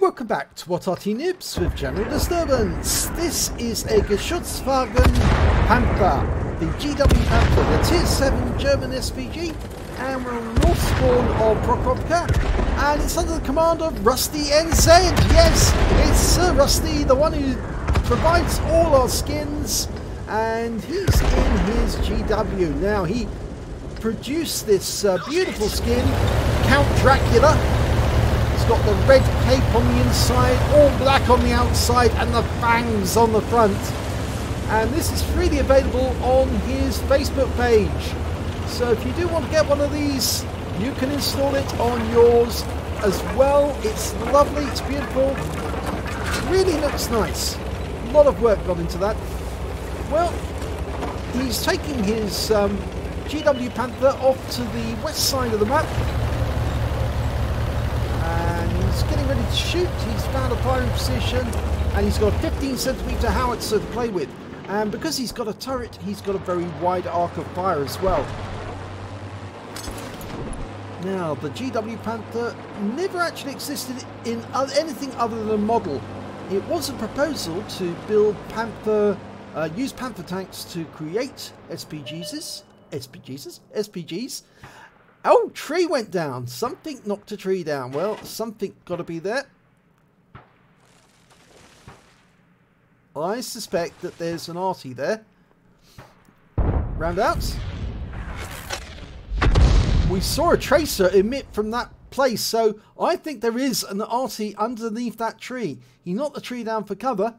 welcome back to What Arty Noobs with General Disturbance. This is a Geschützwagen Panther, the GW Panther, the Tier 7 German SPG, and we're on North Spawn of Prokhorovka, and it's under the command of RustyNz. Yes, it's Sir Rusty, the one who provides all our skins, and he's in his GW. Now, he produced this beautiful skin, Count Dracula. It's got the red cape on the inside, all black on the outside, and the fangs on the front. And this is freely available on his Facebook page. So if you do want to get one of these, you can install it on yours as well. It's lovely, it's beautiful, really looks nice. A lot of work got into that. Well, he's taking his GW Panther off to the west side of the map. He's getting ready to shoot. He's found a firing position, and he's got a 15cm howitzer to play with. And because he's got a turret, he's got a very wide arc of fire as well. Now, the GW Panther never actually existed in anything other than a model. It was a proposal to build Panther, use Panther tanks to create SPGs. Oh, tree went down. Something knocked a tree down. Well, something got to be there. I suspect that there's an Arty there. Round out. We saw a tracer emit from that place, so I think there is an Arty underneath that tree. He knocked the tree down for cover,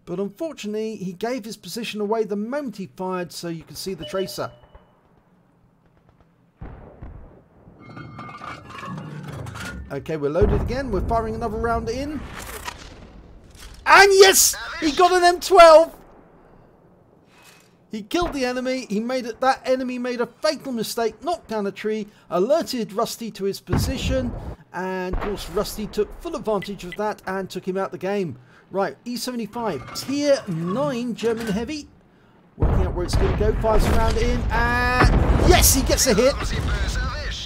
but unfortunately he gave his position away the moment he fired, so you can see the tracer. Okay, we're loaded again. We're firing another round in. And yes! He got an M12! He killed the enemy. He made it. That enemy made a fatal mistake, knocked down a tree, alerted Rusty to his position, and of course Rusty took full advantage of that and took him out the game. Right, E75, Tier 9 German Heavy. Working out where it's going to go. Fires a round in, and yes! He gets a hit.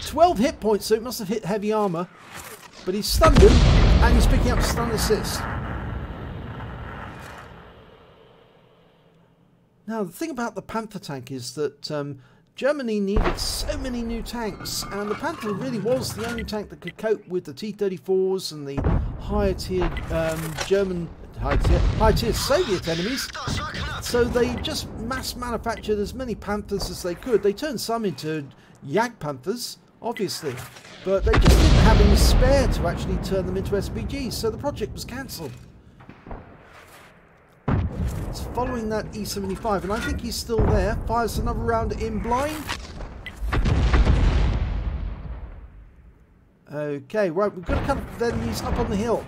12 hit points, so it must have hit heavy armour. But he's stunned him, and he's picking up stun assist. Now, the thing about the Panther tank is that Germany needed so many new tanks, and the Panther really was the only tank that could cope with the T-34s and the higher tier German, high tier Soviet enemies. So they just mass manufactured as many Panthers as they could. They turned some into Jag Panthers, obviously, but they just didn't have any spare to actually turn them into SPGs, so the project was cancelled. It's following that E75, and I think he's still there. Fires another round in blind. Okay, right, we've got a couple of enemies up on the hill,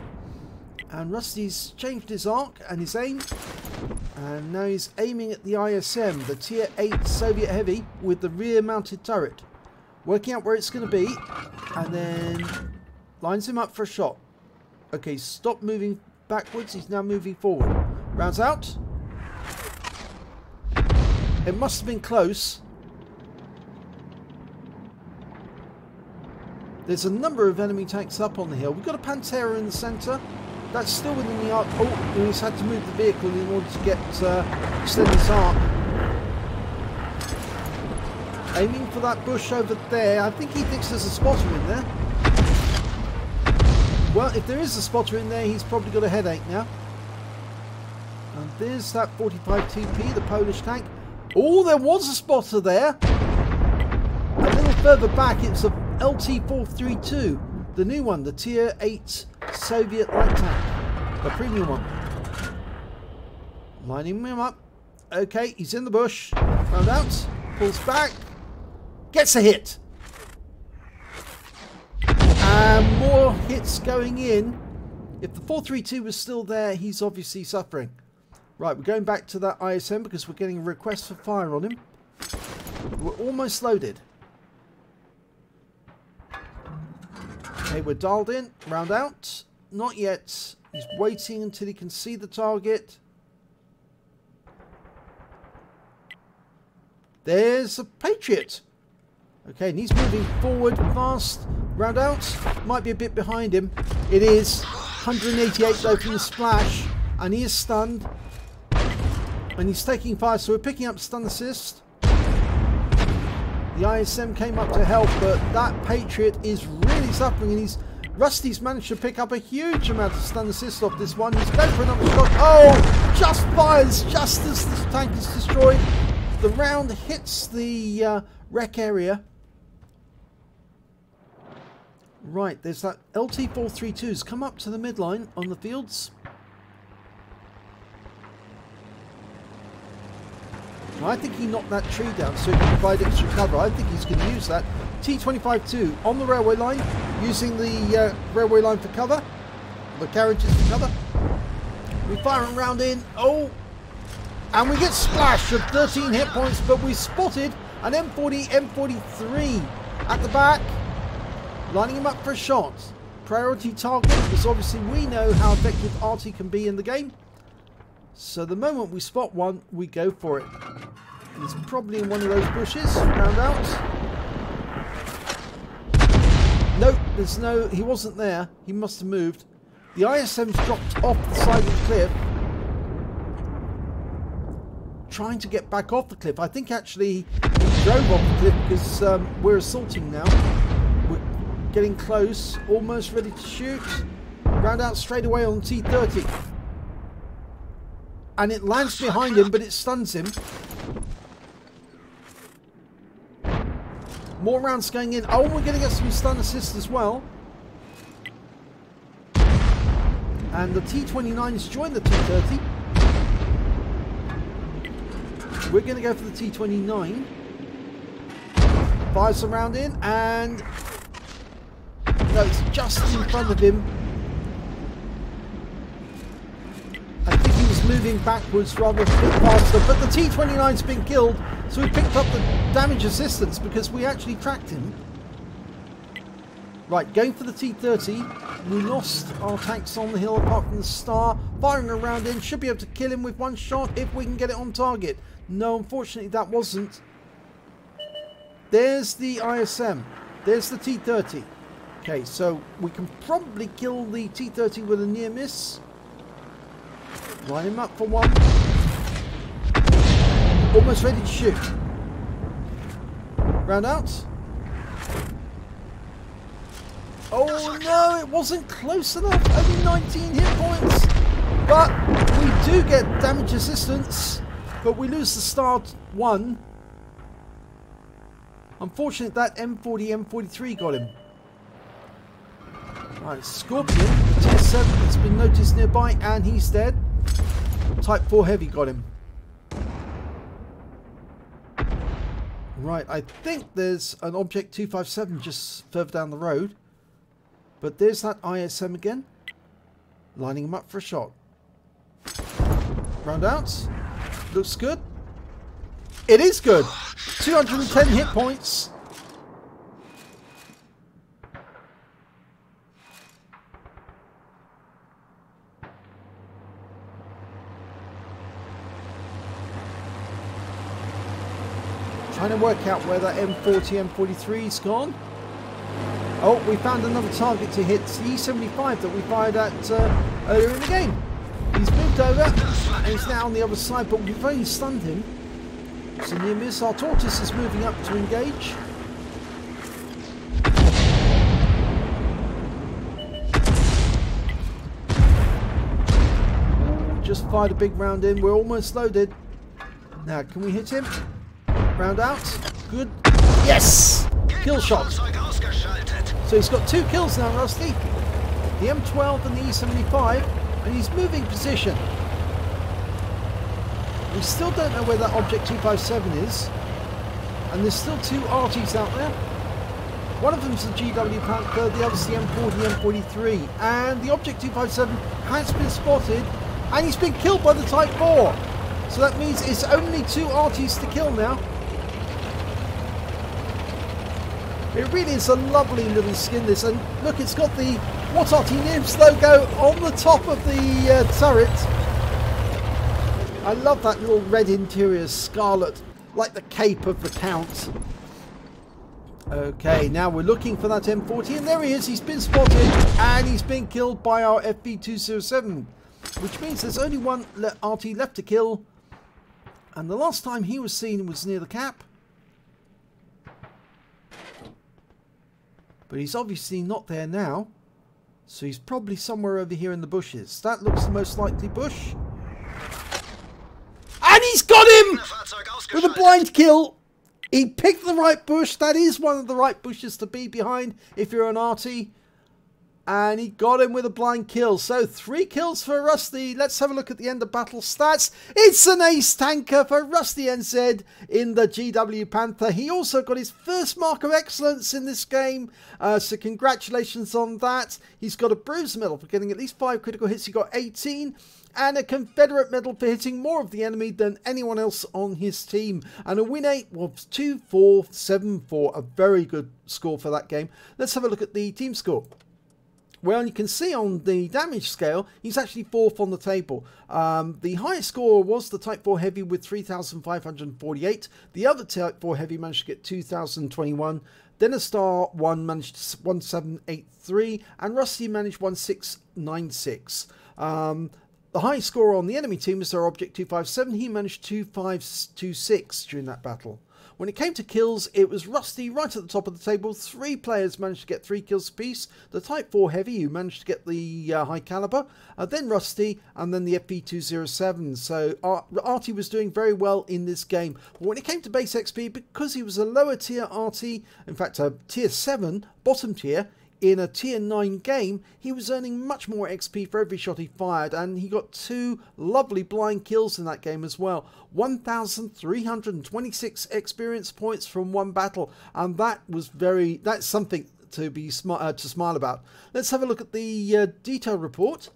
and Rusty's changed his arc and his aim, and now he's aiming at the ISM, the Tier 8 Soviet Heavy with the rear mounted turret. Working out where it's going to be, and then lines him up for a shot. Okay, stop moving backwards, he's now moving forward. Rounds out. It must have been close. There's a number of enemy tanks up on the hill. We've got a Pantera in the centre. That's still within the arc. Oh, he's had to move the vehicle in order to get extend his arc. Aiming for that bush over there. I think he thinks there's a spotter in there. Well, if there is a spotter in there, he's probably got a headache now. And there's that 45 TP, the Polish tank. Oh, there was a spotter there. A little further back, it's a LT-432, the new one, the Tier 8 Soviet light tank, the premium one. Lining him up. Okay, he's in the bush. Round out, pulls back. Gets a hit. And more hits going in. If the 432 was still there, he's obviously suffering. Right, we're going back to that ISM because we're getting a request for fire on him. We're almost loaded. Okay, we're dialed in. Round out. Not yet. He's waiting until he can see the target. There's a Patriot. Okay, and he's moving forward fast. Round out. Might be a bit behind him. It is. 188 though from the splash, and he is stunned. And he's taking fire, so we're picking up stun assist. The ISM came up to help, but that Patriot is really suffering, and Rusty's managed to pick up a huge amount of stun assist off this one. He's going for another shot. Oh! Just fires just as the tank is destroyed. The round hits the wreck area. Right, there's that LT-432's come up to the midline on the fields. I think he knocked that tree down so he can provide extra cover. I think he's going to use that. T-25-2 on the railway line, using the railway line for cover. The carriages for cover. We fire a round in. Oh! And we get splashed of 13 hit points, but we spotted an M40, M43 at the back, lining him up for a shot. Priority target, because obviously we know how effective Arty can be in the game. So the moment we spot one, we go for it. He's probably in one of those bushes. Round out. Nope, there's no... He wasn't there. He must have moved. The ISM's dropped off the side of the cliff. Trying to get back off the cliff. I think actually he drove off the cliff because we're assaulting now. We're getting close. Almost ready to shoot. Round out straight away on T-30. And it lands behind him, but it stuns him. More rounds going in. Oh, we're going to get some stun assist as well. And the T-29's joined the T-30. We're going to go for the T-29. Fires a round in, and... No, it's just in front of him. I think he was moving backwards rather than faster, but the T-29's been killed, so we picked up the damage assistance because we actually tracked him. Right, going for the T-30. We lost our tanks on the hill apart from the Star. Firing a round in, should be able to kill him with one shot if we can get it on target. No, unfortunately that wasn't. There's the ISM. There's the T-30. Okay, so we can probably kill the T-30 with a near miss. Line him up for one. Almost ready to shoot. Round out. Oh no, it wasn't close enough. Only 19 hit points. But we do get damage assistance. But we lose the start one. Unfortunately, that M40, M43 got him. Right, Scorpion, the TS7 has been noticed nearby, and he's dead. Type 4 Heavy got him. Right, I think there's an Object 257 just further down the road. But there's that ISM again. Lining him up for a shot. Round out. Looks good. It is good. 210 hit points. Trying to work out where that M40, M43's gone. Oh, we found another target to hit. It's the E75 that we fired at earlier in the game. He's moved over and he's now on the other side, but we've only stunned him. It's a near miss. Our Tortoise is moving up to engage. Just fired a big round in. We're almost loaded. Now, can we hit him? Round out. Good. Yes! Kill shot. So he's got 2 kills now, Rusty. The M12 and the E75. And he's moving position. We still don't know where that Object 257 is. And there's still 2 Artys out there. One of them's the GW Panther, the other's the M40, M43. And the Object 257 has been spotted. And he's been killed by the Type 4. So that means it's only 2 Artys to kill now. It really is a lovely little skin, this. And look, it's got the What Arty Noobs logo on the top of the turret. I love that little red interior, scarlet, like the cape of the Count. Okay, now we're looking for that M40, and there he is. He's been spotted, and he's been killed by our FB207, which means there's only one Arty left to kill. And the last time he was seen was near the cap. But he's obviously not there now. So he's probably somewhere over here in the bushes. That looks the most likely bush. And he's got him! With a blind kill. He picked the right bush. That is one of the right bushes to be behind if you're an Arty. And he got him with a blind kill. So 3 kills for Rusty. Let's have a look at the end of battle stats. It's an ace tanker for RustyNz in the GW Panther. He also got his first mark of excellence in this game. So congratulations on that. He's got a bruise medal for getting at least 5 critical hits. He got 18. And a Confederate medal for hitting more of the enemy than anyone else on his team. And a win rate was 2-4-7-4. A very good score for that game. Let's have a look at the team score. Well, you can see on the damage scale, he's actually 4th on the table. The highest score was the Type 4 Heavy with 3,548. The other Type 4 Heavy managed to get 2,021. Then a Star 1 managed 1,783. And Rusty managed 1,696. The highest score on the enemy team is their Object 257. He managed 2,526 during that battle. When it came to kills, it was Rusty right at the top of the table. 3 players managed to get 3 kills apiece. The Type 4 Heavy, who managed to get the high caliber, then Rusty, and then the FP207. So Arty was doing very well in this game. But when it came to base XP, because he was a lower tier Arty, in fact a tier 7, bottom tier, in a tier 9 game, he was earning much more XP for every shot he fired, and he got 2 lovely blind kills in that game as well. 1,326 experience points from 1 battle, and that's something to be smile about. Let's have a look at the detailed report.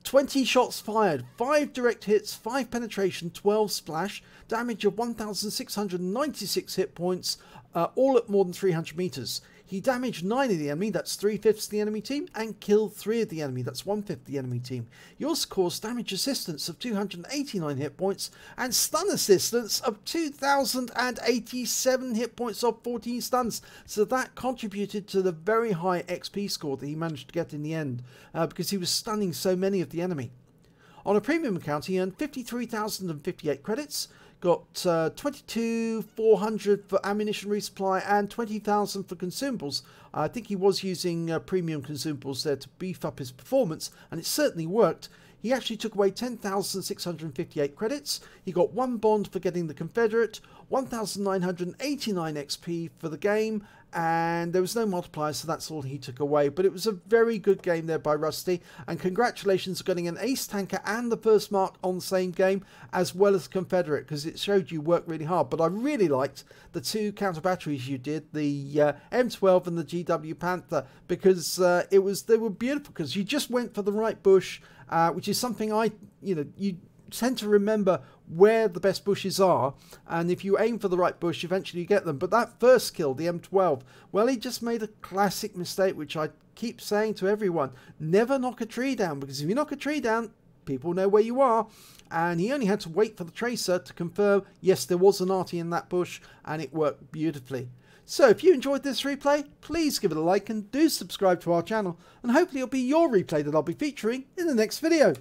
20 shots fired, 5 direct hits, 5 penetration, 12 splash, damage of 1,696 hit points, all at more than 300 meters. He damaged 9 of the enemy, that's 3/5 the enemy team, and killed 3 of the enemy, that's 1/5 the enemy team. He also caused damage assistance of 289 hit points and stun assistance of 2,087 hit points off 14 stuns. So that contributed to the very high XP score that he managed to get in the end, because he was stunning so many of the enemy. On a premium account, he earned 53,058 credits, got 22,400 for ammunition resupply and 20,000 for consumables. I think he was using premium consumables there to beef up his performance, and it certainly worked. He actually took away 10,658 credits. He got 1 bond for getting the Confederate, 1,989 XP for the game, and there was no multiplier, so that's all he took away. But it was a very good game there by Rusty, and congratulations for getting an ace tanker and the first mark on the same game, as well as Confederate, because it showed you worked really hard. But I really liked the 2 counter batteries you did, the M12 and the GW Panther, because they were beautiful, because you just went for the right bush, which is something you tend to remember where the best bushes are, and if you aim for the right bush, eventually you get them. But that first kill, the M12, well, he just made a classic mistake, which I keep saying to everyone: never knock a tree down, because if you knock a tree down, people know where you are. And he only had to wait for the tracer to confirm, yes, there was an Arty in that bush, and it worked beautifully. So if you enjoyed this replay, please give it a like and do subscribe to our channel, and hopefully it'll be your replay that I'll be featuring in the next video.